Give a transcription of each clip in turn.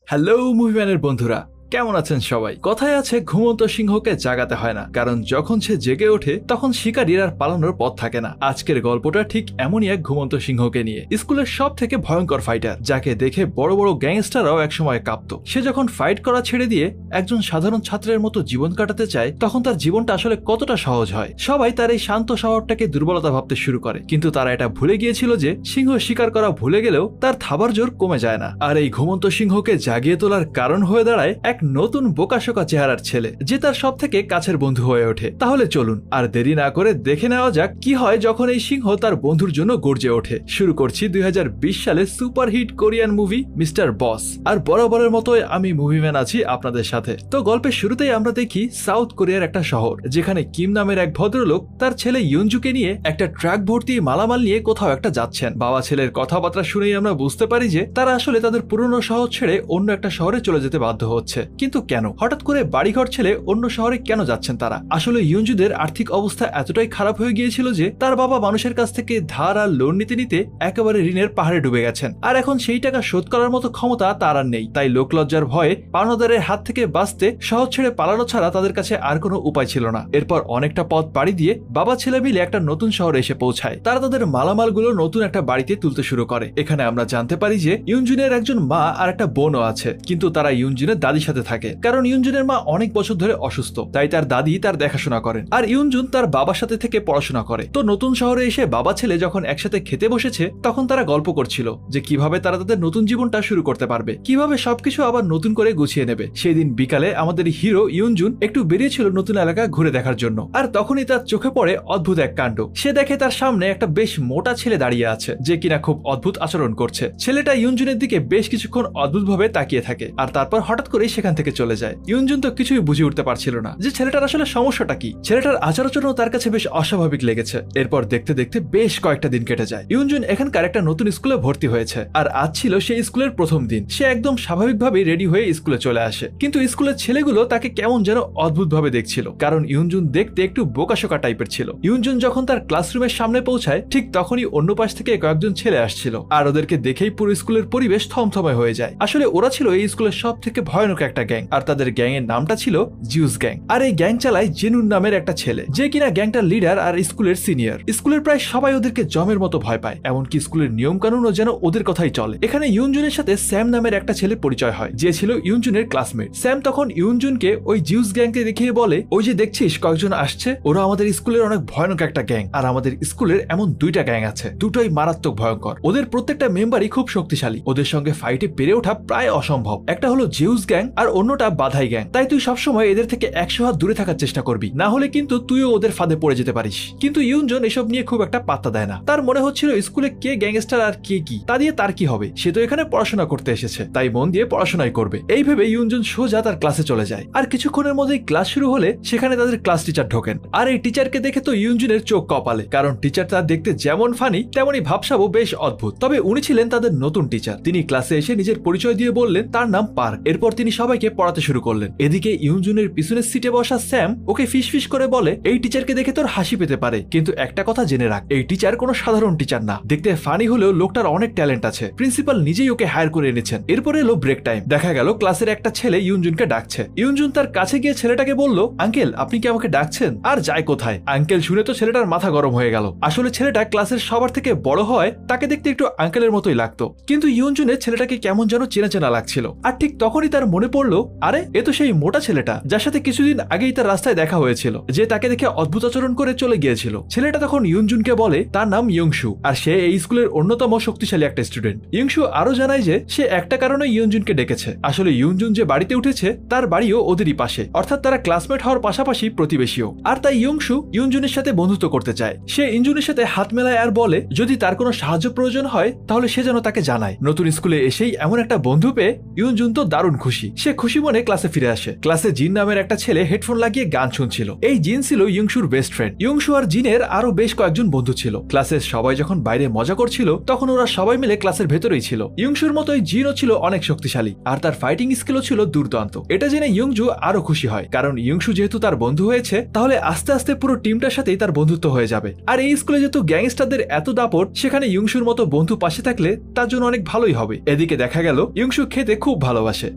Hello মুভিম্যানের বন্ধুরা, কেমন আছেন সবাই? কথায় আছে ঘুমন্ত সিংহকে জাগাতে হয় না, কারণ যখন সে জেগে ওঠে তখন শিকারীর আর পালানোর পথ থাকে না। আজকের গল্পটা ঠিক এমনই এক ঘুমন্ত সিংহকে নিয়ে। স্কুলের সব থেকে ভয়ঙ্কর ফাইটার, যাকে দেখে বড় বড় গ্যাংস্টাররাও একসময় কাঁপত। সে যখন ফাইট করা ছেড়ে দিয়ে একজন সাধারণ ছাত্রের মতো জীবন কাটাতে চায়, তখন তার জীবনটা আসলে কতটা সহজ হয়। সবাই তার এই শান্ত শহরটাকে দুর্বলতা ভাবতে শুরু করে, কিন্তু তারা এটা ভুলে গিয়েছিল যে সিংহ শিকার করা ভুলে গেলেও তার থাবার জোর কমে যায় না। আর এই ঘুমন্ত সিংহকে জাগিয়ে তোলার কারণ হয়ে দাঁড়ায় এক নতুন বোকাশোকা চেহারার ছেলে, যে তার সব থেকে কাছের বন্ধু হয়ে ওঠে। তাহলে চলুন আর দেরি না করে দেখে নেওয়া যাক কি হয় যখন এই সিংহ তার বন্ধুর জন্য গর্জে ওঠে। শুরু করছি 2020 সালে superhit Korean movie Mister Boss. আর বরাবরের মতো আমি মুভিম্যান আছি আপনাদের সাথে। তো গল্পের শুরুতেই আমরা দেখি সাউথ কোরিয়ার একটা শহর, যেখানে কিম নামের এক ভদ্রলোক তার ছেলে ইউনজুকে নিয়ে একটা ট্রাক ভর্তি মালামাল নিয়ে কোথাও একটা যাচ্ছেন। বাবা ছেলের কথাবার্তা শুনেই আমরা বুঝতে পারি যে তারা আসলে তাদের পুরনো শহর ছেড়ে অন্য একটা শহরে চলে যেতে বাধ্য হচ্ছে। কিন্তু কেন হঠাৎ করে বাড়িঘর ছেড়ে অন্য শহরে কেন যাচ্ছেন তারা? আসলে ইউনজুদের আর্থিক অবস্থা এতটাই খারাপ হয়ে গিয়েছিল যে তার বাবা মানুষের কাছ থেকে ধার আর লোন নিতে নিতে একেবারে ঋণের পাহাড়ে ডুবে গেছেন, আর এখন সেই টাকা শোধ করার মতো ক্ষমতা তার আর নেই। তাই লোকলজ্জার ভয়ে পাওনাদারের হাত থেকে বাঁচতে শহর ছেড়ে পালানো ছাড়া তাদের কাছে আর কোনো উপায় ছিল না। এরপর অনেকটা পথ পাড়ি দিয়ে বাবা ছেলে মিলে একটা নতুন শহরে এসে পৌঁছায়। তারা তাদের মালামালগুলো নতুন একটা বাড়িতে তুলতে শুরু করে। এখানে আমরা জানতে পারি যে ইউনজুনের একজন মা আর একটা বোনও আছে, কিন্তু তারা ইউনজুনের দাদির সাথে থাকে, কারণ ইউনজুনের মা অনেক বছর ধরে অসুস্থ। তাই তার দাদি তার দেখাশোনা করেন, আর ইউনজুন তার বাবার সাথে থেকে পড়াশোনা করে। তো নতুন শহরে এসে বাবা ছেলে যখন একসাথে খেতে বসেছে, তখন তারা গল্প করছিল যে কিভাবে তারা তাদের নতুন জীবনটা শুরু করতে পারবে, কিভাবে সবকিছু আবার নতুন করে গুছিয়ে নেবে। সেই দিন বিকালে আমাদের হিরো ইউনজুন একটু বেরিয়েছিল নতুন এলাকা ঘুরে দেখার জন্য, আর তখনই তার চোখে পড়ে অদ্ভুত এক কাণ্ড। সে দেখে তার সামনে একটা বেশ মোটা ছেলে দাঁড়িয়ে আছে, যে কিনা খুব অদ্ভুত আচরণ করছে। ছেলেটা ইউনজুনের দিকে বেশ কিছুক্ষণ অদ্ভুতভাবে তাকিয়ে থাকে, আর তারপর হঠাৎ করেই সেখান থেকে চলে যায়। ইউনজুন তো কিছুই বুঝে উঠতে পারছিল না যে ছেলেটার আসলে সমস্যাটা কি। ছেলেটার আচরণ তার কাছে বেশ অস্বাভাবিক লেগেছে। এরপর দেখতে দেখতে বেশ কয়েকটা দিন কেটে যায়। ইউনজুন এখানকার একটা নতুন স্কুলে ভর্তি হয়েছে, আর আজ ছিল সেই স্কুলের প্রথম দিন। সে একদম স্বাভাবিকভাবে রেডি হয়ে স্কুলে চলে আসে, কিন্তু স্কুলের ছেলেগুলো তাকে কেমন যেন অদ্ভুতভাবে দেখছিল, কারণ ইউনজুন দেখতে একটু বোকাশোকা টাইপের ছিল। ইউনজুন যখন তার ক্লাসরুমের সামনে পৌঁছায়, ঠিক তখনই অন্য পাশ থেকে কয়েকজন ছেলে আসছিল, আর ওদেরকে দেখেই পুরো স্কুলের পরিবেশ থমথমে হয়ে যায়। আসলে ওরা ছিল এই স্কুলের সব থেকে ভয়ানক একটা গ্যাং, আর তাদের গ্যাং এর নামটা ছিল জিউস গ্যাং। আর এই গ্যাং চালায় জেনুন নামের একটা ছেলে, যে কিনা গ্যাংটার লিডার আর স্কুলের সিনিয়র। স্কুলের প্রায় সবাই ওদেরকে জমের মতো ভয় পায়, এমনকি স্কুলের নিয়ম কানুনও যেন ওদের কথাই চলে। এখানে ইউনজুনের সাথে স্যাম নামের একটা ছেলে পরিচয় হয়, যে ছিল ইউনজুনের ক্লাসমেট। স্যাম তখন ইউনজুনকে ওই জিউস গ্যাংকে দেখিয়ে বলে, ওই যে দেখছিস কয়েকজন আসছে, ওরা আমাদের স্কুলের অনেক ভয়ানক একটা গ্যাং, আর আমাদের স্কুলের এমন দুইটা গ্যাং আছে, দুটোই মারাত্মক ভয়ঙ্কর। ওদের প্রত্যেকটা মেম্বারই খুব শক্তিশালী, ওদের সঙ্গে ফাইটে পেরে ওঠা প্রায় অসম্ভব। একটা হলো জিউস গ্যাং আর অন্যটা বাধাই গ্যাং। তাই তুই সবসময় এদের থেকে 100 হাত দূরে থাকার চেষ্টা করবি, না হলে কিন্তু তুইও ওদের ফাঁদে পড়ে যেতে পারিস। কিন্তু ইউনজন এসব নিয়ে খুব একটা পাত্তা দেয় না। তার মনে হচ্ছিল স্কুলে কে গ্যাংস্টার আর কে কি, তা দিয়ে তার কি হবে, সে তো এখানে পড়াশোনা করতে এসেছে, তাই মন দিয়ে পড়াশোনাই করবে। এই ভেবে ইউনজন সোজা তার ক্লাসে চলে যায়। আর কিছুক্ষণের মধ্যেই ক্লাস শুরু হলে সেখানে তাদের ক্লাস টিচার ঢোকেন। আর এই টিচারকে দেখে তো ইউনজনের চোখ কপালে, কারণ টিচার তার দেখতে যেমন ফানি তেমনই ভাবসাবও বেশ অদ্ভুত। তবে উনি ছিলেন তাদের নতুন টিচার। তিনি ক্লাসে এসে নিজের পরিচয় দিয়ে বললেন তার নাম পার্ক। এরপর তিনি সবাইকে পড়াতে শুরু করলেন। এদিকে ইউনজনের পিছনের সিটে বসা স্যাম ওকে ফিসফিস করে বলে, এই টিচারকে দেখে তোর হাসি পেতে পারে, কিন্তু একটা কথা জেনে রাখ, এই টিচার কোনো সাধারণ টিচার না। দেখতে ফানি হলেও লোকটার অনেক ট্যালেন্ট আছে, প্রিন্সিপাল নিজেই ওকে হায়ার করে এনেছেন। এরপরে এলো ব্রেক টাইম। দেখা গেল ক্লাসের একটা ছেলে ইউনজুনকে ডাকছে। ইউনজুন তার কাছে গিয়ে ছেলেটাকে বলল, আঙ্কেল আপনি কি আমাকে ডাকছেন? আর যায় কোথায়, আঙ্কেল শুনে তো ছেলেটার মাথা গরম হয়ে গেল। আসলে ছেলেটা ক্লাসের সবার থেকে বড় হয়, তাকে দেখতে একটু আঙ্কেলের মতোই লাগতো, কিন্তু ইউনজুনের ছেলেটাকে কেমন যেন চেনা চেনা লাগছিল। আর ঠিক তখনই তার মনে পড়লো, আরে এ তো সেই মোটা ছেলেটা যার সাথে কিছুদিন আগেই তার রাস্তায় দেখা হয়েছিল, যে তাকে দেখে অদ্ভুত আচরণ করে চলে গিয়েছিল। ছেলেটা তখন ইউনজুনকে বলে তার নাম ইয়ংশু, আর সে এই স্কুলের অন্যতম শক্তিশালী একটা স্টুডেন্ট। ইয়ংশু আরো জানায় যে সে একটা কারণে ইয়ংজুনকে ডেকেছে। আসলে ইয়ংজুন যে বাড়িতে উঠেছে তার বাড়িও ওদেরই পাশে, অর্থাৎ তারা ক্লাসমেট হওয়ার পাশাপাশি প্রতিবেশীও। আর তাই ইয়ংশু ইয়ংজুনের সাথে বন্ধুত্ব করতে চায়। সে ইয়ংজুনের সাথে হাত মেলায় আর বলে যদি তার কোনো সাহায্য প্রয়োজন হয় তাহলে সে যেন তাকে জানায়। নতুন স্কুলে এসেই এমন একটা বন্ধু পেয়ে ইয়ংজুন তো দারুণ খুশি। সে খুশি মনে ক্লাসে ফিরে আসে। ক্লাসে জিন নামের একটা ছেলে হেডফোন লাগিয়ে গান শুনছিল। এই জিন ছিল ইয়ংশুর বেস্ট ফ্রেন্ড। ইয়ংশু আর জিনের আরো বেশ কয়েকজন বন্ধু ছিল। ক্লাসের সবাই যখন বাইরে মজা করছিল তখন ওরা সবাই মিলে ক্লাসের ভেতরেই ছিল। ইয়ংশুর মতোই জিনও ছিল অনেক শক্তিশালী আর তার ফাইটিং স্কিলও ছিল দুর্দান্ত। এটা জেনে ইয়ংজু আরো খুশি হয়, কারণ ইয়ংশু যেহেতু তার বন্ধু হয়েছে তাহলে আস্তে আস্তে পুরো টিমটার সাথেই তার বন্ধুত্ব হয়ে যাবে। আর এই স্কুলে যেহেতু গ্যাংস্টারদের এত দাপট, সেখানে ইয়ংশুর মতো বন্ধু পাশে থাকলে তার জন্য অনেক ভালোই হবে। এদিকে দেখা গেল ইয়ংশু খেতে খুব ভালোবাসে।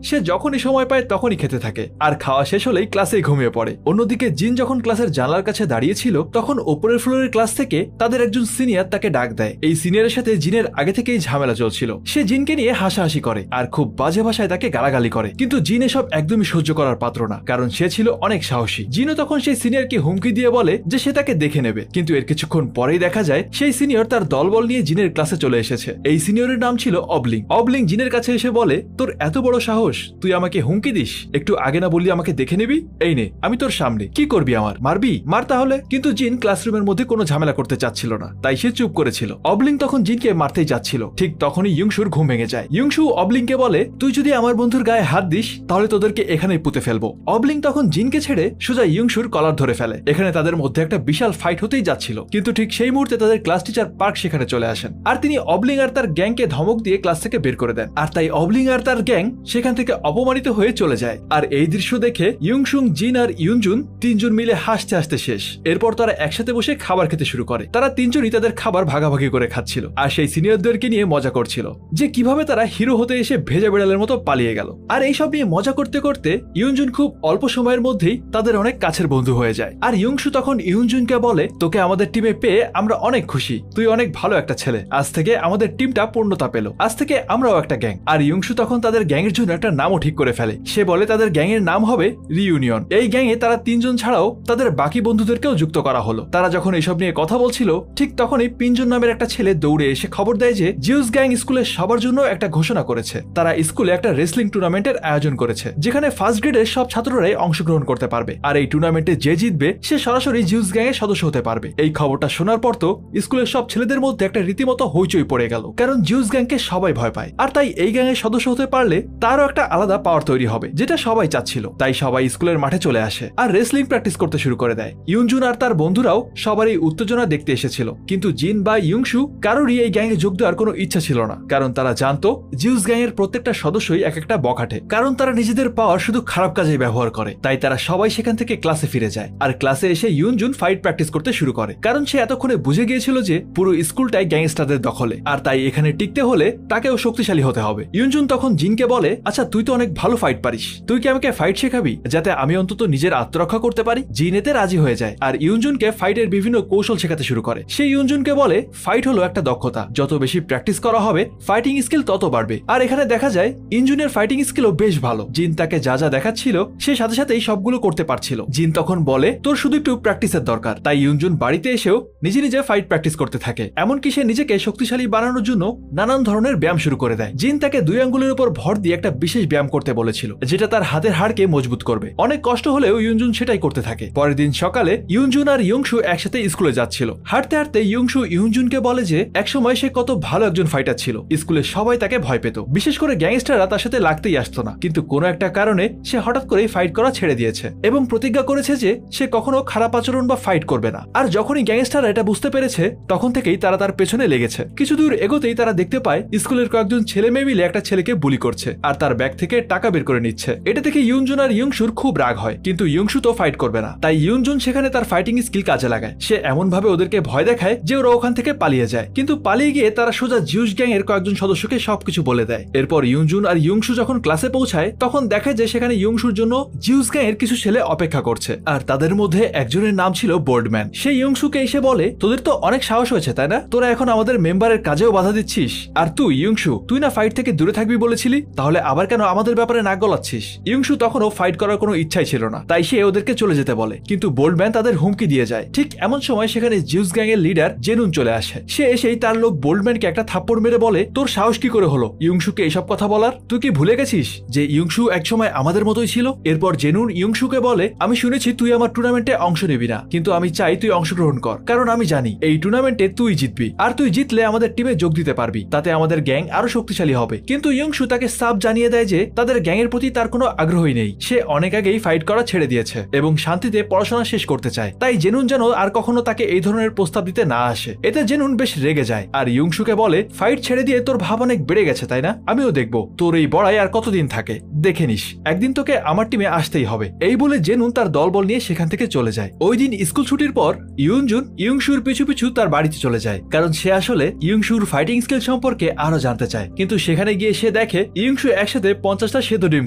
সে যখনই সময় পায় তখনই খেতে থাকে আর খাওয়া শেষ হলেই ক্লাসে ঘুমিয়ে পড়ে। অন্যদিকে জিন যখন ক্লাসের জানলার কাছে দাঁড়িয়েছিল তখন উপরের ফ্লোরের ক্লাস থেকে তাদের একজন সিনিয়র তাকে ডাক দেয়। এই সিনিয়রের সাথে জিনের আগে থেকেই ঝামেলা চলছিল। সে জিনকে নিয়ে হাসাহাসি করে আর খুব বাজে ভাষায় তাকে গালাগালি করে, কিন্তু জিন এসব একদমই সহ্য করার পাত্র না, কারণ সে ছিল অনেক সাহসী। জিনও তখন সেই সিনিয়রকে হুমকি দিয়ে বলে যে সে তাকে দেখে নেবে, কিন্তু এর কিছুক্ষণ পরেই দেখা যায় সেই সিনিয়র তার দলবল নিয়ে জিনের ক্লাসে চলে এসেছে। এই সিনিয়রের নাম ছিল অবলিং। অবলিং জিনের কাছে এসে বলে, তোর এত বড় সাহস, তুই আমাকে হুমকি দিস? একটু আগে না বললি আমাকে দেখে নিবি? এই নে, আমি তোর সামনে, কি করবি? আমার মারবি? মার তাহলে। কিন্তু জিন ক্লাসরুমের মধ্যে কোনো ঝামেলা করতে চাচ্ছিল না, তাই সে চুপ করেছিল। অবলিং তখন জিনকে মারতেই যাচ্ছিল, ঠিক তখনই ইয়ংশুর ঘুম ভেঙে যায়। ইয়ংশু অবলিংকে বলে, তুই যদি আমার বন্ধুর গায়ে হাত দিস তাহলে তোদেরকে এখানেই পুঁতে ফেলবো। অবলিং তখন জিনকে ছেড়ে সোজা ইয়ংশুর কলার ধরে ফেলে। এখানে তাদের মধ্যে একটা বিশাল ফাইট হতেই যাচ্ছিল, কিন্তু ঠিক সেই মুহূর্তে তাদের ক্লাস টিচার পার্ক সেখানে চলে আসেন আর তিনি অবলিং আর তার গ্যাংকে ধমক দিয়ে ক্লাস থেকে বের করে দেন। আর তাই অবলিং আর তার গ্যাং সেখান থেকে অপমানিত হয়ে চলে যায়। আর এই দৃশ্য দেখে ইয়ংশুং, জিন আর ইয়ুনজুন তিনজন মিলে হাসতে হাসতে শেষ। এরপর তারা একসাথে বসে খাবার খেতে শুরু করে। তারা তিনজনই তাদের খাবার ভাগাভাগি করে খাচ্ছিল আর সেই সিনিয়রদেরকে নিয়ে মজা করছিল যে কিভাবে তারা হিরো হতে এসে ভেজা বিড়ালের মতো পালিয়ে গেল। আর এইসব নিয়ে মজা করতে করতে ইয়ুনজুন খুব অল্প সময়ের মধ্যেই তাদের অনেক কাছের বন্ধু হয়ে যায়। আর ইয়ংশু তখন ইয়ুনজুনকে বলে, তোকে আমাদের টিমে পেয়ে আমরা অনেক খুশি, তুই অনেক ভালো একটা ছেলে। আজ থেকে আমাদের টিমটা পূর্ণতা পেল, আজ থেকে আমরাও একটা গ্যাং। আর ইয়ংশু তখন তাদের গ্যাংয়ের জন্য একটা নামও ঠিক করে ফেলে। সে বলে তাদের গ্যাংয়ের নাম হবে রিইউনিয়ন। এই গ্যাংয়ে তারা তিনজন ছাড়াও তাদের বাকি বন্ধুদেরকেও যুক্ত করা হলো। তারা যখন এইসব নিয়ে কথা বলছিল ঠিক তখনই পিঞ্জন নামের একটা ছেলে দৌড়ে এসে খবর দেয় যে জিউস গ্যাং স্কুলে সবার জন্য একটা ঘোষণা করেছে। তারা স্কুলে একটা রেসলিং টুর্নামেন্টের আয়োজন করেছে, যেখানে ফার্স্ট গ্রেডের সব ছাত্ররাই অংশগ্রহণ করতে পারবে। আর এই টুর্নামেন্টে যে জিতবে সে সরাসরি জিউস গ্যাং এর সদস্য হতে পারবে। এই খবরটা শোনার পর তো স্কুলের সব ছেলেদের মধ্যে একটা রীতিমতো হইচই পড়ে গেল, কারণ জিউস গ্যাংকে সবাই ভয় পায়। আর তাই এই গ্যাং এর সদস্য হতে পারলে তারও একটা আলাদা পাওয়ার তৈরি হবে, যেটা সবাই চাচ্ছিল। তাই সবাই স্কুলের মাঠে চলে আসে আর রেসলিং প্র্যাকটিস করতে শুরু করে দেয়। ইয়ুনজুন আর তার বন্ধুরাও সবারই উত্তেজনা দেখতে এসেছিল, কিন্তু জিন বা ইয়ংশু কারোরই এই গ্যাংয়ে যোগ দেওয়ার কোনো ইচ্ছা ছিল না, কারণ তারা জানতো জিউস গ্যাং এর প্রত্যেকটা সদস্যই এক একটা বখাটে, কারণ তারা নিজেদের পাওয়ার শুধু খারাপ কাজে ব্যবহার করে। তাই তারা সবাই সেখান থেকে ক্লাসে ফিরে যায়। আর ক্লাসে এসে ইয়ুনজুন ফাইট প্র্যাকটিস করতে শুরু করে, কারণ সে এতক্ষণে বুঝে গিয়েছিল যে পুরো স্কুলটাই গ্যাংস্টারদের দখলে, আর তাই এখানে টিকতে হলে তাকেও শক্তিশালী হতে হবে। ইয়ুনজুন তখন জিনকে বলে, আচ্ছা তুই তো অনেক ভালো ফাইট পারিস, তুই কি আমাকে ফাইট শেখাবি যাতে আমি অন্তত নিজের আত্মরক্ষা করতে পারি? জিন এতে রাজি হয়ে যায় আর ইয়ুনজুনকে ফাইটের বিভিন্ন কৌশল শেখাতে শুরু করে। সে ইয়ুনজুনকে বলে, ফাইট হলো একটা দক্ষতা, যত বেশি প্র্যাকটিস করা হবে ফাইটিং স্কিল তত বাড়বে। আর এখানে দেখা যায় ইয়ুনজুনের ফাইটিং স্কিলও বেশ ভালো। জিন তাকে যা যা দেখাচ্ছিল সে সাথে সাথেই সবগুলো করতে পারছিল। জিন তখন বলে, তোর শুধু একটু প্র্যাকটিসের দরকার। তাই ইয়ুনজুন বাড়িতে এসেও নিজে নিজে ফাইট প্র্যাকটিস করতে থাকে, এমনকি সে নিজেকে শক্তিশালী বানানোর জন্য নানান ধরনের ব্যায়াম শুরু করে দেয়। জিন তাকে দুই আঙ্গুলের উপর ভর দিয়ে একটা বিশেষ ব্যায়াম করতে বলেছিল, যেটা তার হাতের হাড়কে মজবুত করবে। অনেক কষ্ট হলেও ইয়ুনজুন সেটাই করতে থাকে। পরের দিন সকালে ইয়ুনজুন আর ইয়ংশু একসাথে স্কুলে যাচ্ছিল। হাঁটতে হাঁটতে ইয়ংশু ইয়ুনজুনকে বলে যে একসময় সে কত ভালো একজন ফাইটার ছিল, স্কুলে সবাই তাকে ভয় পেত, বিশেষ করে গ্যাংস্টাররা তার সাথে লাগতেই আসতো না। কিন্তু কোনো একটা কারণে সে হঠাৎ করেই ফাইট করা ছেড়ে দিয়েছে এবং প্রতিজ্ঞা করেছে যে সে কখনো খারাপ আচরণ বা ফাইট করবে না। আর যখনই গ্যাংস্টাররা এটা বুঝতে পেরেছে তখন থেকেই তারা তার পেছনে লেগেছে। কিছু দূর এগোতেই তারা দেখতে পায় স্কুলের কয়েকজন ছেলে মেয়ে মিলে একটা ছেলেকে বুলি করছে আর তার ব্যাগ থেকে টাকা বের করে নিচ্ছে। এটা দেখে ইয়ুনজুন আর ইয়ংশুর খুব রাগ হয়, কিন্তু ইয়ংশু তো ফাইট করবে না। তাই ইয়ুনজুন সেখানে তার ফাইটিং স্কিল কাজে লাগায়। সে এমন ভাবে ওদেরকে ভয় দেখায় যে ওরা ওখান থেকে পালিয়ে যায়, কিন্তু পালিয়ে গিয়ে তারা সোজা জিউস গ্যাং এর কয়েকজন সদস্যকে সবকিছু বলে দেয়। এরপর ইয়ুনজুন আর ইয়ংশু যখন ক্লাসে পৌঁছায় তখন দেখে যে সেখানে ইয়ংশুর জন্য জিউস গ্যাং এর কিছু ছেলে অপেক্ষা করছে, আর তাদের মধ্যে একজনের নাম ছিল বোর্ডম্যান। সে ইয়ংশুকে এসে বলে, তোদের তো অনেক সাহস হয়েছে তাই না, তোরা এখন আমাদের মেম্বারের কাজেও বাধা দিচ্ছিস। আর তুই ইয়ংশু, তুই না ফাইট থেকে দূরে থাকবি বলেছিলি, তাহলে আবার কেন আমাদের ব্যাপারে নাক গলাচ্ছিস? ইয়ংশু তখনও ফাইট করার কোনো ইচ্ছাই ছিল না, তাই সে ওদেরকে চলে যেতে বলে, কিন্তু বোল্ডম্যান তাদের হুমকি দিয়ে যায়। ঠিক এমন সময় সেখানে জিউস গ্যাং এর লিডার জেনুন চলে আসে। সে এসেই তার লোক বোল্ডম্যানকে একটা থাপ্পড় মেরে বলে, তোর সাহস কি করে হলো ইয়ংশুকে এইসব কথা বলার? তুই কি ভুলে গেছিস যে ইয়ংশু একসময় আমাদের মতোই ছিল? এরপর জেনুন ইয়ংশুকে বলে, আমি শুনেছি তুই আমার টুর্নামেন্টে অংশ নিবি না, কিন্তু আমি চাই তুই অংশগ্রহণ কর, কারণ আমি জানি এই টুর্নামেন্টে তুই জিতবি, আর তুই জিতলে আমাদের টিমে যোগ দিতে পারবি, তাতে আমাদের গ্যাং আরো শক্তিশালী হবে। কিন্তু ইয়ংশু তাকে সাফ জানিয়ে দেয় যে তাদের তাদের গ্যাংয়ের প্রতি তার কোনো আগ্রহই নেই। সে অনেক আগেই ফাইট করা ছেড়ে দিয়েছে এবং শান্তিতে পড়াশোনা শেষ করতে চায়। তাই জেনুন যেন আর কখনো তাকে এই ধরনের প্রস্তাব দিতে না আসে। এতে জেনুন বেশ রেগে যায় আর ইয়ংশুকে বলে, ফাইট ছেড়ে দিয়ে তোর ভাব অনেক বেড়ে গেছে তাই না? আমিও দেখবো তোর এই বড়াই আর কতদিন থাকে, দেখে নিস, একদিন তোকে আমার টিমে আসতেই হবে। এই বলে জেনুন তার দলবল নিয়ে সেখান থেকে চলে যায়। ওই দিন স্কুল ছুটির পর ইয়ুনজুন ইয়ংশুর পিছু পিছু তার বাড়িতে চলে যায়, কারণ সে আসলে ইয়ংশুর ফাইটিং স্কিল সম্পর্কে আরো জানতে চায়। কিন্তু সেখানে গিয়ে সে দেখে ইয়ংশু একসাথে 50টা সেদ্ধ ডিম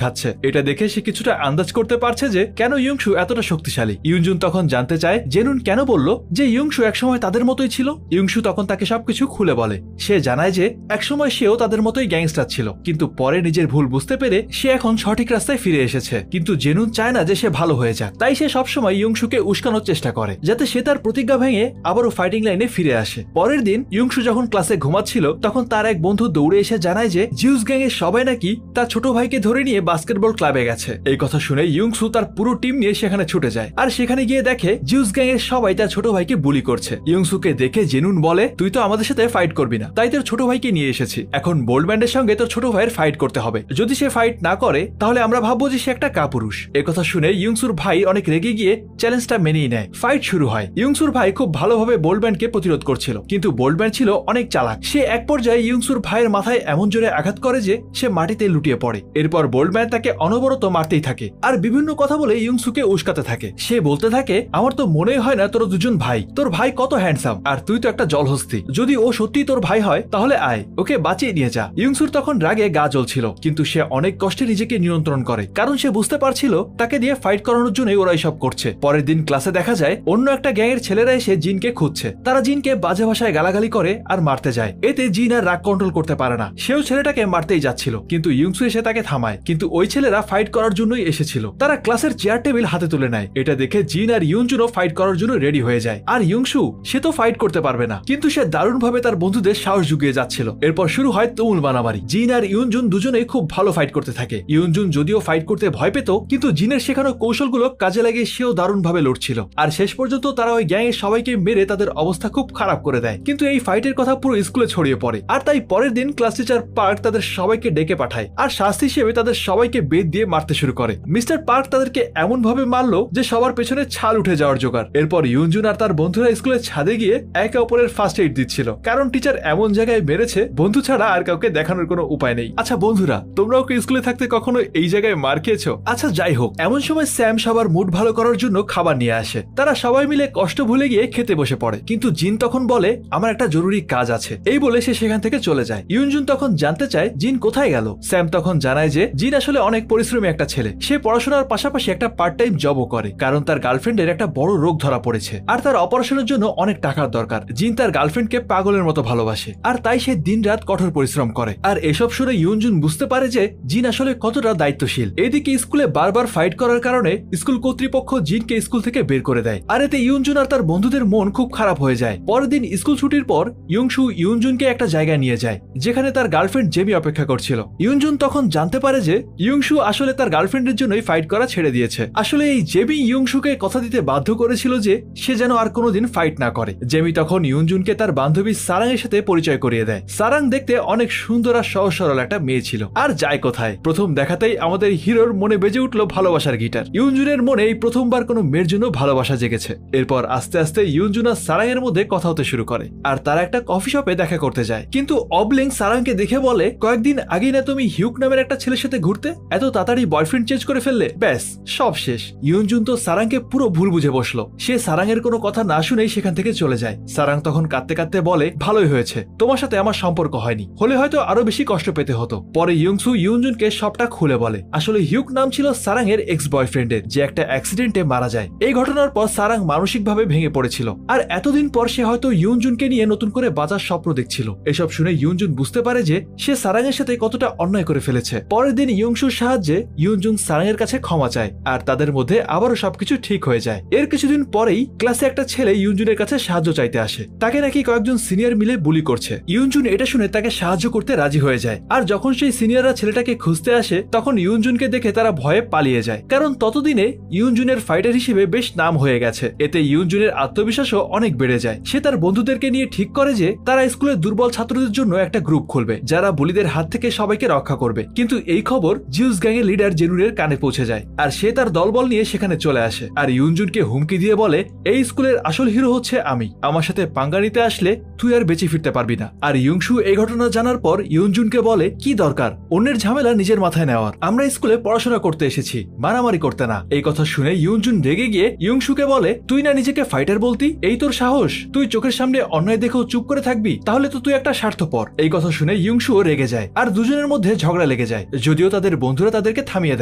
খাচ্ছে। এটা দেখে সে কিছুটা আন্দাজ করতে পারছে যে কেন ইয়ংশু এতটা শক্তিশালী। ইয়ুনজুন তখন জানতে চায় জেনুন কেন বলল যে ইয়ংশু একসময় তাদের মতোই ছিল। ইয়ংশু তখন তাকে সবকিছু খুলে বলে। সে জানায় যে একসময় সেও তাদের মতোই গ্যাংস্টার ছিল, কিন্তু পরে নিজের ভুল বুঝতে পেরে সে এখন সঠিক রাস্তায় ফিরে এসেছে। কিন্তু জেনুন চায় না যে সে ভালো হয়ে যাক, তাই সে সবসময় ইয়ংশুকে উস্কানোর চেষ্টা করে যাতে সে তার প্রতিজ্ঞা ভেঙে আবারও ফাইটিং লাইনে ফিরে আসে। পরের দিন ইয়ংশু যখন ক্লাসে ঘুমাচ্ছিল তখন তার এক বন্ধু দৌড়ে এসে জানায় যে জিউস গ্যাং এর সবাই নাকি তার ছোট ভাইকে ধরে নিয়ে বাস্কেটবল ক্লাবে গেছে। এই কথা শুনে ইয়ংশু তার পুরো টিম নিয়ে সেখানে ছুটে যায় আর সেখানে গিয়ে দেখে জিউস গ্যাং এর সবাই তার ছোট ভাইকে বুলি করছে। ইয়ংশুকে দেখে জেনুন বলে, তুই তো আমাদের সাথে ফাইট করবি না, তাই তোর ছোট ভাইকে নিয়ে এসেছি। এখন বোল্ডম্যানের সঙ্গে তোর ছোট ভাইয়ের ফাইট করতে হবে। যদি সে ফাইট না করে তাহলে আমরা ভাববো যে সে একটা কাপুরুষ। একথা শুনে ইয়ংশুর ভাই অনেক রেগে গিয়ে চ্যালেঞ্জটা মেনেই নেয়। ফাইট শুরু হয়। ইয়ংশুর ভাই খুব ভালোভাবে বোল্ডম্যানকে প্রতিরোধ করছিল, কিন্তু বোল্ডম্যান ছিল অনেক চালাক। সে এক পর্যায়ে ইয়ংশুর ভাইয়ের মাথায় এমন জোরে আঘাত করে যে সে মাটিতে লুটিয়ে পড়ে। এরপর বোল্ডম্যান তাকে অনবরত মারতেই থাকে আর বিভিন্ন কথা বলে ইয়ংশুকে উস্কাতে থাকে। সে বলতে থাকে, আমার তো মনেই হয় না তোর দুজন ভাই, তোর ভাই কত হ্যান্ডসাম আর তুই তো একটা জলহস্তি। যদি ও সত্যি তোর ভাই হয় তাহলে আয়, ওকে বাঁচিয়ে নিয়ে যা। ইয়ংশুর তখন রাগে গা জ্বলছিল, কিন্তু সে অনেক কষ্টে নিজেকে নিয়ন্ত্রণ করে, কারণ সে বুঝতে পারছিল তাকে দিয়ে ফাইট করানোর জন্যই ওরা এসব করছে। পরের দিন ক্লাসে দেখা যায় অন্য একটা গ্যাংয়ের ছেলেরা এসে জিনকে খুঁজছে। তারা জিনকে বাজে ভাষায় গালাগালি করে আর মারতে যায়। এতে জিন আর রাগ কন্ট্রোল করতে পারে না, সেও ছেলেটাকে মারতেই যাচ্ছিল, কিন্তু ইয়ংশু এসে তাকে থামায়। কিন্তু ওই ছেলেরা ফাইট করার জন্যই এসেছিল। তারা ক্লাসের চেয়ার টেবিল হাতে তুলে নেয়। এটা দেখে জিন আর ইয়ুনজুনও ফাইট করার জন্য রেডি হয়ে যায়। আর ইয়ংশু সে তো ফাইট করতে পারবে না, কিন্তু সে দারুণভাবে তার বন্ধুদের সাহস জুগিয়ে যাচ্ছিল। এরপর শুরু হয় তুমুল মারামারি। জিন আর ইয়ুনজুন দুজনেই খুব ভালো ফাইট করতে থাকে। ইয়ুনজুন যদিও ফাইট করতে ভয় পেত, কিন্তু জিনের শেখানো কৌশলগুলো কাজে লাগিয়ে সেও দারুণভাবে লড়ছিল। আর শেষ পর্যন্ত তারা ওই গ্যাংয়ের সবাইকে মেরে তাদের অবস্থা খুব খারাপ করে দেয়। কিন্তু এই ফাইটের কথা পুরো স্কুলে ছড়িয়ে পড়ে। আর তাই পরের দিন ক্লাস টিচার পার্ক তাদের সবাইকে ডেকে পাঠায় আর শাস্তি হিসেবে তাদের সবাইকে বেত দিয়ে মারতে শুরু করে। মিস্টার পার্ক তাদেরকে এমন ভাবে মারলো যে সবার পেছনে ছাল উঠে যাওয়ার জোগাড়। এরপর ইয়ুনজুন আর তার বন্ধুরা স্কুলের ছাদে গিয়ে একে অপরের ফার্স্ট এইড দিচ্ছিল, কারণ টিচার এমন জায়গায় মেরেছে বন্ধু ছাড়া আর কাউকে দেখানোর কোনো উপায় নেই। আচ্ছা বন্ধুরা, তোমরাও কি স্কুলে থাকতে কখনো এই জায়গায় মার খেয়েছো? আচ্ছা যাই হোক, এমন সময় স্যাম সবার মুড ভালো করার জন্য খাবার নিয়ে আসে। তারা সবাই মিলে কষ্ট ভুলে গিয়ে খেতে বসে পড়ে, কিন্তু জিন তখন বলে, আমার একটা জরুরি কাজ আছে। এই বলে সে সেখান থেকে চলে যায়। ইয়ুনজুন তখন জানতে চায় জিন কোথায় গেল। স্যাম তখন জানায় যে জিন আসলে অনেক পরিশ্রমী একটা ছেলে। সে পড়াশোনার পাশাপাশি একটা পার্ট টাইম জবও করে, কারণ তার গার্লফ্রেন্ডের একটা বড় রোগ ধরা পড়েছে আর তার অপারেশনের জন্য অনেক টাকার দরকার। জিন তার গার্লফ্রেন্ডকে পাগলের মতো ভালোবাসে আর তাই সে দিনরাত কঠোর পরিশ্রম করে। আর এসব শুনে ইয়ুনজুন বুঝতে পারে যে জিন আসলে কতটা দায়িত্বশীল। এদিকে স্কুলে বারবার ফাইট করার কারণে স্কুল কর্তৃপক্ষ জিনকে স্কুল থেকে বের করে দেয়। আর এতে ইয়ুনজুন আর তার বন্ধুদের মন খুব খারাপ হয়ে যায়। পরের দিন স্কুল ছুটির পর ইয়ংশু ইয়ুনজুনকে একটা জায়গায় নিয়ে যায় যেখানে তার গার্লফ্রেন্ড জেমি অপেক্ষা করছিল। ইয়ুনজুন তখন জানতে পারে যে ইয়ংশু আসলে তার গার্লফ্রেন্ডের জন্যই ফাইট করা ছেড়ে দিয়েছে। আসলে এই জেমি ইয়ংশুকে কথা দিতে বাধ্য করেছিল যে সে যেন আর কোনোদিন ফাইট না করে। জেমি তখন ইয়ুনজুনকে তার বান্ধবী সারাং এর সাথে পরিচয় করিয়ে দেয়। সারাং দেখতে অনেক সুন্দর আর সহজ সরল একটা মেয়ে ছিল। আর যায় কোথায়, প্রথম দেখাতেই আমাদের হিরোর মনে বেজে উঠলো ভালোবাসার গিটার। ইয়ুনজুনের মনে এই প্রথমবার কোনো মেয়ের জন্য ভালোবাসা জেগেছে। এরপর আস্তে আস্তে ইয়ুনজুন আর সারাং এর মধ্যে কথা হতে শুরু করে আর তারা একটা কফি শপে দেখা করতে যায়। কিন্তু অবলিং সারাংকে দেখে বলে, কয়েকদিন আগেই না তুমি হিউক নামের একটা ছেলের সাথে ঘুরতে, এত তাড়াতাড়ি বয়ফ্রেন্ড চেঞ্জ করে ফেললে, ব্যাস সব শেষ। ইয়ুনজুন তো সারাংকে পুরো ভুল বুঝে বসলো। সে সারাং এর কোনো কথা না শুনেই সেখান থেকে চলে যায়। সারাং তখন কাঁদতে কাঁদতে বলে, ভালোই হয়েছে, তোমার সাথে আমার সম্পর্ক হয়নি, হলে হয়তো আরো বেশি কষ্ট পেতে হতো। পরে ইয়ংশু ইয়ুনজুনকে সবটা খুলে বলে আসলে হিউক নাম ছিল সারাং এর এক্স বয়ফ্রেন্ডের, যে একটা অ্যাক্সিডেন্টে মারা যায়। এই ঘটনার পর সারাং মানসিকভাবে ভেঙে পড়েছিল আর এতদিন পর সে হয়তো ইয়ুনজুনকে নিয়ে নতুন করে বাঁচার স্বপ্ন দেখছিল। এসব শুনে ইয়ুনজুন বুঝতে পারে যে সে সারাং এর সাথে কতটা অন্যায় করে ফেলেছে। পরের দিন ইয়ংশুর সাহায্যে ইয়ুনজুন সারাং এর কাছে ক্ষমা চায় আর তাদের মধ্যে আবারও সবকিছু ঠিক হয়ে যায়। এর কিছুদিন পরেই ক্লাসে একটা ছেলে ইয়ুনজুনের কাছে সাহায্য চাইতে আসে। তাকে নাকি কয়েকজন সিনিয়র মিলে বুলি করছে। ইয়ুনজুন এটা শুনে তাকে সাহায্য করতে রাজি হয়ে যায়। আর যখন সেই সিনিয়ররা ছেলেটাকে খুঁজতে আসে তখন ইয়ুনজুনকে দেখে তারা ভয়ে পালিয়ে যায়, কারণ ততদিনে ইয়ুনজুনের ফাইটার হিসেবে বেশ নাম হয়ে গেছে। এতে ইয়ুনজুনের আত্মবিশ্বাসও অনেক বেড়ে যায়। সে তার বন্ধুদেরকে নিয়ে ঠিক করে যে তারা স্কুলের দুর্বল ছাত্রদের জন্য একটা গ্রুপ খুলবে যারা বুলিদের হাত থেকে সবাইকে রক্ষা করবে। কিন্তু এই খবর জিউস গ্যাং এর লিডার জেনুনের কানে পৌঁছে যায়, আর সে তার দলবল নিয়ে সেখানে চলে আসে আর ইউনজুনকে হুমকি দিয়ে বলে, এই স্কুলের আসল হিরো হচ্ছে আমি, আমার সাথে পাঙ্গা নিতে আসলে তুই আর বেঁচে ফিরতে পারবি না। আর ইয়ংশু এই ঘটনা জানার পর ইউনজুনকে বলে, কি দরকার অন্যের ঝামেলা নিজের মাথায় নেওয়ার, আমরা স্কুলে পড়াশোনা করতে এসেছি, মারামারি করতে না। এই কথা শুনে ইউনজুন রেগে গিয়ে ইয়ংশুকে বলে, তুই না নিজেকে ফাইটার বলতি, এই তোর সাহস, তুই চোখের সামনে অন্যায় দেখেও চুপ করে থাকবি, তাহলে তো তুই একটা স্বার্থপর। এই কথা শুনে ইয়ংশুও রেগে যায় আর দুজনের মধ্যে ঝগড়া লেগে যায়, যদিও তাদের বন্ধুরা তাদেরকে থামিয়ে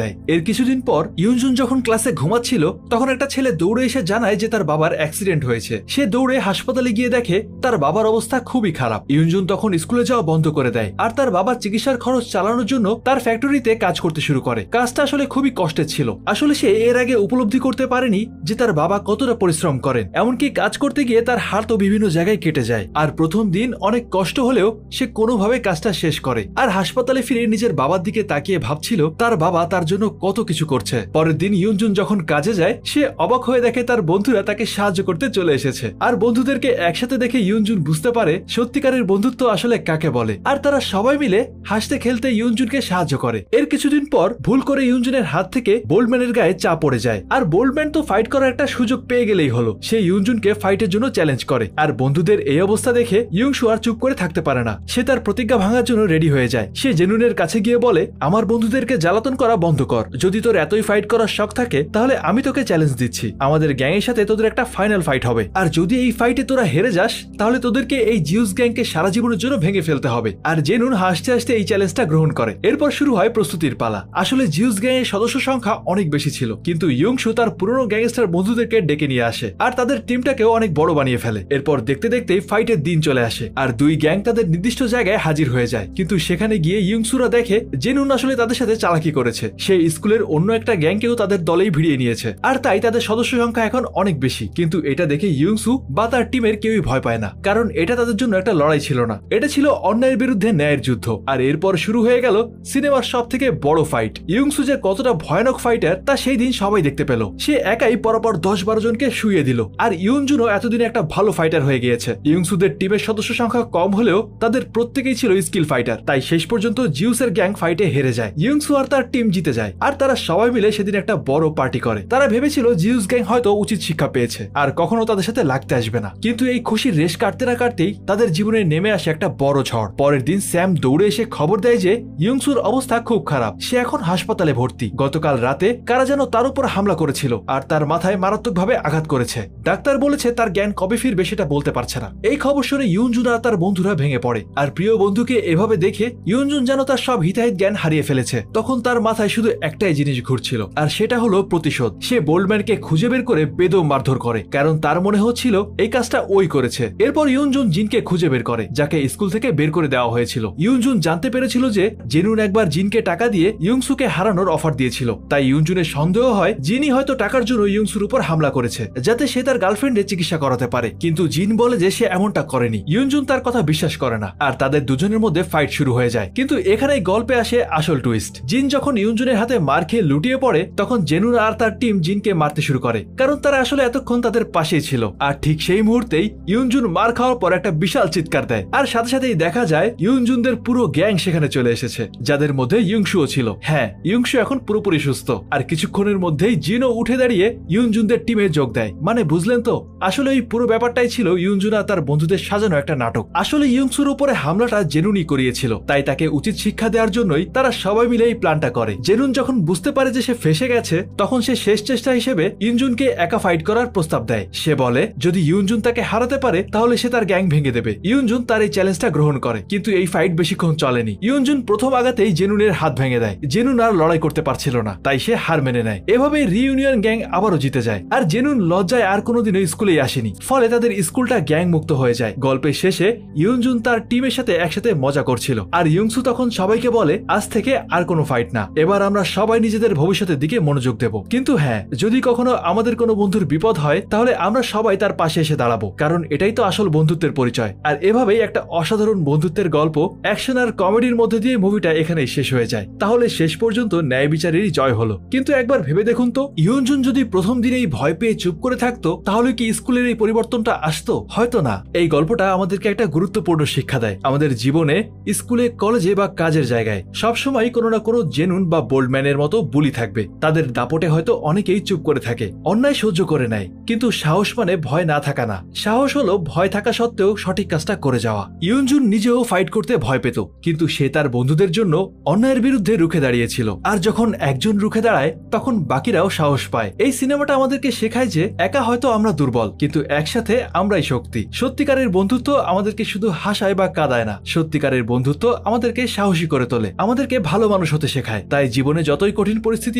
দেয়। এর কিছুদিন পর ইউনজুন যখন ক্লাসে ঘুমাচ্ছিল তখন একটা ছেলে দৌড়ে এসে জানায় যে তার বাবার অ্যাক্সিডেন্ট হয়েছে। সে দৌড়ে হাসপাতালে গিয়ে দেখে তার বাবার অবস্থা খুবই খারাপ। ইউনজুন তখন স্কুলে যাওয়া বন্ধ করে দেয় আর তার বাবার চিকিৎসার খরচ চালানোর জন্য তার ফ্যাক্টরিতে কাজ করতে শুরু করে। কাজটা আসলে খুবই কষ্টের ছিল, আসলে সে এর আগে উপলব্ধি করতে পারেনি যে তার বাবা কতটা পরিশ্রম করেন, এমনকি কাজ করতে গিয়ে তার হাতও বিভিন্ন জায়গায় কেটে যায়। আর প্রথম দিন অনেক কষ্ট হলেও সে কোনোভাবে কাজটা শেষ করে আর হাসপাতালে ফিরে নিজের বাবার দিকে তাকিয়ে ভাবছিল তার বাবা তার জন্য কত কিছু করছে। পরের দিন ইউনজুন যখন কাজে যায় সে অবাক হয়ে দেখে তার বন্ধুরা তাকে সাহায্য করতে চলে এসেছে। আর বন্ধুদেরকে একসাথে দেখে ইউনজুন বুঝতে পারে সত্যিকারের বন্ধুত্ব আসলে কাকে বলে, আর তারা সবাই মিলে হাসতে খেলতে ইউনজুনকে সাহায্য করে। এর কিছুদিন পর ভুল করে ইউনজুনের হাত থেকে বোল্ডম্যানের গায়ে চাপ পড়ে যায়, আর বোল্ডম্যান তো ফাইট করার একটা সুযোগ পেয়ে গেলেই হলো, সে ইউনজুনকে ফাইটের জন্য চ্যালেঞ্জ করে। আর বন্ধুদের এই অবস্থা দেখে ইয়ংশু আর চুপ করে থাকতে পারে না, সে তার প্রতিজ্ঞা ভাঙার জন্য রেডি হয়ে যায়। সে জেনুনের কাছে গিয়ে বলে, আমার বন্ধুদেরকে জ্বালাতন করা বন্ধ কর, যদি তোর এতই ফাইট করার শখ থাকে তাহলে আমি তোকে চ্যালেঞ্জ দিচ্ছি, আমাদের গ্যাংয়ের সাথে তোদের একটা ফাইনাল ফাইট হবে, আর যদি এই ফাইটে তোরা হেরে যাস তাহলে তোদেরকে এই জিউস গ্যাংকে সারা জীবনের জন্য ভেঙে ফেলতে হবে। আর জেনুন হাসতে হাসতে এই চ্যালেঞ্জটা গ্রহণ করে। এরপর শুরু হয় প্রস্তুতির পালা। আসলে জিউস গ্যাং এর সদস্য সংখ্যা অনেক বেশি ছিল, কিন্তু ইয়ংশু তার পুরনো গ্যাংস্টার বন্ধুদেরকে ডেকে নিয়ে আসে আর তাদের টিমটাকেও অনেক বড় বানিয়ে ফেলে। এরপর দেখতে দেখতেই ফাইটের দিন চলে আসে আর দুই গ্যাং তাদের নির্দিষ্ট জায়গায় হাজির হয়ে যায়, কিন্তু সেখানে গিয়ে ইয়ংশুরা দেখে জেনুন আসলে তাদের সাথে চালাকি করেছে, সে স্কুলের অন্য একটা গ্যাংকেও তাদের দলেই ভিড়িয়ে নিয়েছে, আর তাই তাদের সদস্য সংখ্যা এখন অনেক বেশি। কিন্তু এটা দেখে ইয়ংশু বা তার টিমের কেউই ভয় পায় না, কারণ এটা তাদের জন্য একটা লড়াই ছিল না, এটা ছিল অন্যায়ের বিরুদ্ধে ন্যায়ের যুদ্ধ। আর এরপর শুরু হয়ে গেল সিনেমার সব থেকে বড় ফাইট। ইয়ংশু যে কতটা ভয়ানক ফাইটার তা সেই দিন সবাই দেখতে পেল। সে একাই পরপর 10-12 জনকে শুইয়ে দিল, আর ইয়ংজুনও এতদিনে একটা ভালো ফাইটার হয়ে গিয়েছে। ইয়ংশুদের টিমের সদস্য সংখ্যা কম হলেও তাদের প্রত্যেকেই ছিল স্কিল ফাইটার, তাই শেষ পর্যন্ত জিউসের গ্যাং ফাইটে হেরে যায়। ইয়ংশু আর তার টিম জিতে যায়, আর তারা সবাই মিলে সেদিন একটা বড় পার্টি করে। তারা ভেবেছিল জিউস গ্যাং হয়তো উচিত শিক্ষা পেয়েছে আর কখনো তাদের সাথে লাগতে আসবে না, কিন্তু এই খুশির রেশ কাটতে না কাটতেই তাদের জীবনে নেমে আসে একটা বড় ঝড়। পরের দিন স্যাম দৌড়ে এসে খবর দেয় যে ইয়ংশুর অবস্থা খুব খারাপ, সে এখন হাসপাতালে ভর্তি। গতকাল রাতে কারা যেন তার উপর হামলা করেছিল আর তার মাথায় মারাত্মকভাবে আঘাত করেছে। ডাক্তার বলেছে তার জ্ঞান কবে ফিরবে সেটা বলতে পারছে না। এই খবর শুনে ইয়ংজুন আর তার বন্ধুরা ভেঙে পড়ে, আর প্রিয় বন্ধুকে এভাবে দেখে ইয়ংজুন যেন তার সব হিতাহিত জ্ঞান হারিয়ে ফেলেছে। তখন তার মাথায় শুধু একটাই জিনিস ঘুরছিল, আর সেটা হলো প্রতিশোধ। সে বোল্ডম্যানকে খুঁজে বের করে বেদম মারধর করে, কারণ তার মনে হচ্ছিল এই কাজটা ওই করেছে। এরপর ইয়ংজুন জিনকে খুঁজে বের করে, যাকে স্কুল থেকে বের করে দেওয়া হয়েছিল। ইয়ংজুন জানতে পেরেছিল যে জেনুন একবার জিনকে টাকা দিয়ে ইয়ংসুকে হারানোর অফার দিয়েছিল, তাই ইয়ংজুনের সন্দেহ হয় জিনই হয়তো টাকার জন্য ইয়ংসুর উপর হামলা করেছে, যাতে সে তার গার্লফ্রেন্ডের চিকিৎসা করাতে পারে। কিন্তু জিন বলে যে সে এমনটা করেনি। ইয়ংজুন তার কথা বিশ্বাস করে না, আর তাদের দুজনের মধ্যে ফাইট শুরু হয়ে যায়। কিন্তু এখানেই গল্পে আসে আসল টুইস্ট। জিন যখন ইয়ংজুনের হাতে মার খেয়ে লুটিয়ে পড়ে তখন জেনুন আর তার টিম জিনকে মারতে শুরু করে, কারণ তারা আসলে এতক্ষণ তাদের পাশেই ছিল। আর ঠিক সেই মুহূর্তেই ইয়ংজুন মার খাওয়ার পর একটা বিশাল চিৎকার দেয়, আর সাথে সাথেই দেখা যায় ইয়ংজুনদের পুরো গ্যাং সেখানে চলে এসেছে, যাদের মধ্যে ইয়ংশুও ছিল। হ্যাঁ, ইয়ংশু এখন পুরোপুরি সুস্থ, আর কিছুক্ষণের মধ্যেই জিনও উঠে দাঁড়িয়ে ইয়ংজুনদের টিমে যোগ দেয়। মানে বুঝলেন তো, আসলে এই পুরো ব্যাপারটাই ছিল ইয়ংজুন আর তার বন্ধুদের সাজানো একটা নাটক। আসলে ইয়ংশুর উপরে হামলাটা জেনুনই করিয়েছিল, তাই তাকে উচিত শিক্ষা দেওয়ার জন্যই তারা সবাই মিলে এই প্ল্যানটা করে। জেনুন যখন বুঝতে পারে যে সে ফেসে গেছে তখন সে শেষ চেষ্টা হিসেবে ইয়ংজুনকে একা ফাইট করার প্রস্তাব দেয়। সে বলে যদি ইয়ংজুন তাকে হারাতে পারে তাহলে সে তার গ্যাং ভেঙে দেবে। ইয়ংজুন তার এই চ্যালেঞ্জটা গ্রহণ করে, কিন্তু এই ফাইট বেশিক্ষণ চলেনি। ইয়ংজুন প্রথম আঘাতেই জেনুনের হাত ভেঙে দেয়। জেনুন আর লড়াই করতে পারছিল না, তাই সে হার মেনে নেয়। এভাবে রিইউনিয়ন গ্যাং আবারও জিতে যায়, আর জেনুন লজ্জায় আর কোনোদিনও স্কুলেই আসেনি। ফলে তাদের স্কুলটা গ্যাং মুক্ত হয়ে যায়। গল্পের শেষে ইয়ংজুন তার টিমের সাথে একসাথে মজা করছিল, আর ইয়ংসু তখন সবাইকে বলে আজ থেকে আর কোনো ফাইট না, এবার আমরা সবাই নিজেদের ভবিষ্যতের দিকে মনোযোগ দেব। কিন্তু হ্যাঁ, যদি কখনো আমাদের কোনো বন্ধুর বিপদ হয় তাহলে আমরা সবাই তার পাশে এসে দাঁড়াবো, কারণ এটাই তো আসল বন্ধুত্বের পরিচয়। আর এভাবেই একটা অসাধারণ বন্ধুত্বের গল্প অ্যাকশন আর কমেডির মধ্যে দিয়ে মুভিটা এখানেই শেষ হয়ে যায়। তাহলে শেষ পর্যন্ত ন্যায় বিচারেরই জয় হলো। কিন্তু একবার ভেবে দেখুন তো, ইয়ংজুন যদি প্রথম দিনেই ভয় পেয়ে চুপ করে থাকতো তাহলে কি স্কুলের এই পরিবর্তনটা আসতো? হয়তো না। এই গল্পটা আমাদেরকে একটা গুরুত্বপূর্ণ শিক্ষা দেয়। আমাদের জীবনে, স্কুলে, কলেজে বা কাজের জায়গায় সবসময় সবসময় কোনো না কোনো জেনুন বা বোল্ড ম্যানের মতো বুলি থাকবে। তাদের দাপটে হয়তো অনেকেই চুপ করে থাকে, অন্যায় সহ্য করে নেয়, কিন্তু সাহস মানে ভয় না থাকা না। সাহস হলো ভয় থাকা সত্ত্বেও সঠিক কাজটা করে যাওয়া। ইউনজুন নিজেও ফাইট করতে ভয় পেত, কিন্তু সে তার বন্ধুদের জন্য অন্যায়ের বিরুদ্ধে রুখে দাঁড়িয়েছিল। আর যখন একজন রুখে দাঁড়ায় তখন বাকিরাও সাহস পায়। এই সিনেমাটা আমাদেরকে শেখায় যে একা হয়তো আমরা দুর্বল, কিন্তু একসাথে আমরাই শক্তি। সত্যিকারের বন্ধুত্ব আমাদেরকে শুধু হাসায় বা কাঁদায় না, সত্যিকারের বন্ধুত্ব আমাদেরকে সাহসী করে তোলে, আমাদেরকে ভালো মানুষ হতে শেখায়। তাই জীবনে যতই কঠিন পরিস্থিতি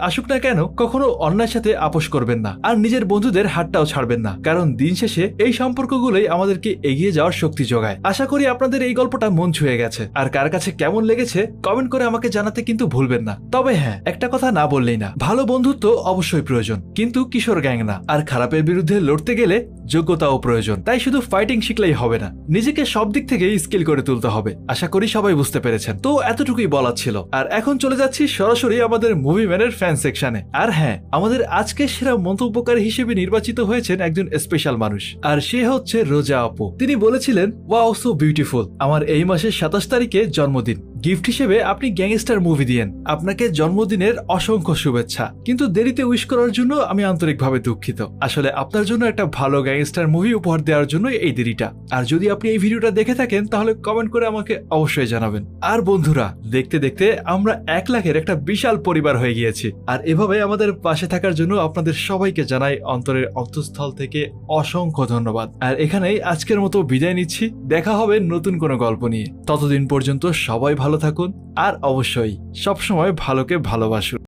আসুক না কেন, কখনো অন্যায়ের সাথে আপোষ করবেন না, আর নিজের বন্ধুদের হাতটাও ছাড়বেন না, কারণ দিন শেষে এই সম্পর্কগুলোই আমাদেরকে এগিয়ে যাওয়ার শক্তি যোগায়। আশা করি আপনাদের এই গল্পটা মন ছুঁয়ে গেছে, আর কার কাছে কেমন লেগেছে কমেন্ট করে আমাকে জানাতে কিন্তু ভুলবেন না। তবে হ্যাঁ, একটা কথা না বললেই না, ভালো বন্ধুত্ব অবশ্যই প্রয়োজন, কিন্তু কিশোর গ্যাং না। আর খারাপের বিরুদ্ধে লড়তে গেলে যোগ্যতাও প্রয়োজন। তাই শুধু ফাইটিং শিখলেই হবে না, নিজেকে সব দিক থেকে স্কিল করে তুলতে হবে। আশা করি সবাই বুঝতে পেরেছেন। তো এতটুকুই বলার ছিল, আর এখন চলে যাচ্ছি সরাসরি আমাদের মুভি ম্যানের ফ্যান সেকশনে। আর হ্যাঁ, আমাদের আজকে সেরা মন্তব্যকারী হিসেবে নির্বাচিত হয়েছেন একজন স্পেশাল মানুষ, আর সে হচ্ছে রোজা আপু। তিনি বলেছিলেন, ওয়াও সো বিউটিফুল, আমার এই মাসের 27 তারিখে জন্মদিন, গিফট হিসেবে আপনি গ্যাংস্টার মুভি দিয়েন, আপনাকে জন্মদিনের অসংখ্য শুভেচ্ছা, কিন্তু দেরিতে উইশ করার জন্য আমি আন্তরিকভাবে দুঃখিত। আসলে আপনার জন্য একটা ভালো গ্যাংস্টার মুভি উপহার দেওয়ার জন্য এই দেরিটা। আর যদি আপনি এই ভিডিওটা দেখে থাকেন তাহলে কমেন্ট করে আমাকে অবশ্যই জানাবেন। আর বন্ধুরা, দেখতে দেখতে আমরা 1 লাখের একটা বিশাল পরিবার হয়ে গিয়েছি, আর এভাবে আমাদের পাশে থাকার জন্য আপনাদের সবাইকে জানাই অন্তরের অন্তঃস্থল থেকে অসংখ্য ধন্যবাদ। আর এখানেই আজকের মতো বিদায় নিচ্ছি, দেখা হবে নতুন কোনো গল্প নিয়ে। ততদিন পর্যন্ত সবাই ভালো থাকুন, আর অবশ্যই সবসময় ভালোকে ভালোবাসুন।